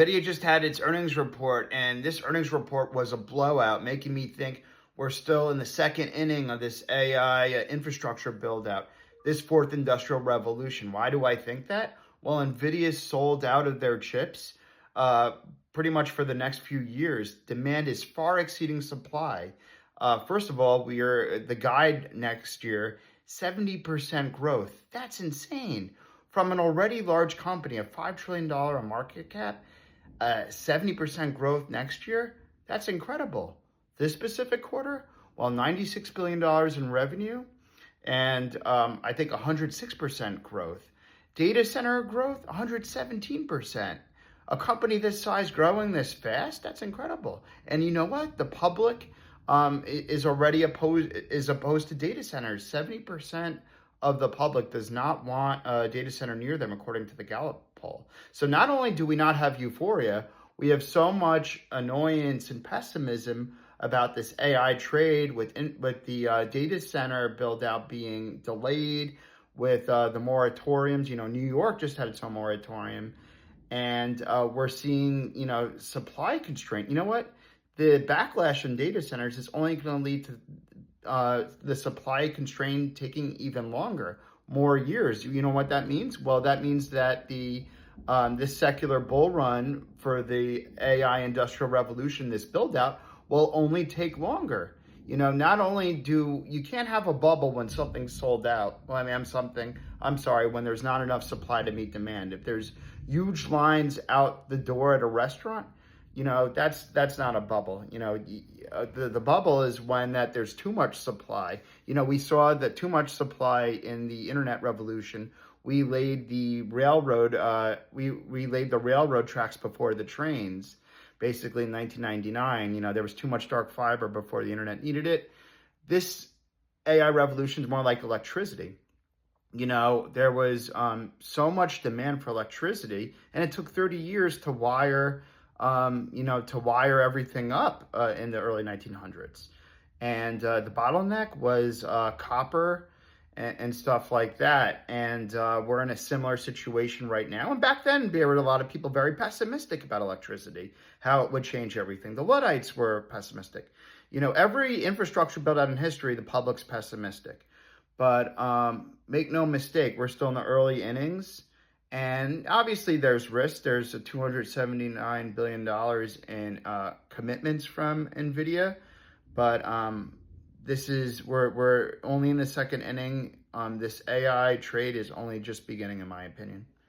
Nvidia just had its earnings report, and this earnings report was a blowout, making me think we're still in the second inning of this AI infrastructure build out, this fourth industrial revolution. Why do I think that? Well, Nvidia sold out of their chips uh, pretty much for the next few years. Demand is far exceeding supply. First of all, we are the guide next year, 70% growth. That's insane. From an already large company, a $5 trillion market cap, 70% growth next year, that's incredible. This specific quarter, well, $96 billion in revenue and I think 106% growth. Data center growth, 117%. A company this size growing this fast, that's incredible. And you know what? The public is already opposed to data centers. 70% of the public does not want a data center near them, according to the Gallup poll. So not only do we not have euphoria, we have so much annoyance and pessimism about this AI trade with the data center build out being delayed, with the moratoriums. You know, New York just had its own moratorium, and we're seeing, supply constraint. You know what? The backlash in data centers is only going to lead to the supply constraint taking even longer, more years. You know what that means? Well, that means that this secular bull run for the AI industrial revolution, this build out, will only take longer. Not only you can't have a bubble when something's sold out. Well, I mean, I'm sorry, when there's not enough supply to meet demand. If there's huge lines out the door at a restaurant, that's not a bubble. The bubble is when that there's too much supply. We saw that too much supply in the internet revolution. We laid the railroad tracks before the trains. Basically in 1999, there was too much dark fiber before the internet needed it. This AI revolution is more like electricity. There was so much demand for electricity, and it took 30 years to wire everything up in the early 1900s. And the bottleneck was copper and stuff like that. And we're in a similar situation right now. And back then, there were a lot of people very pessimistic about electricity, how it would change everything. The Luddites were pessimistic. Every infrastructure built out in history, the public's pessimistic. But make no mistake, we're still in the early innings. And obviously there's risk. There's a $279 billion in commitments from Nvidia. But we're only in the second inning. This AI trade is only just beginning, in my opinion.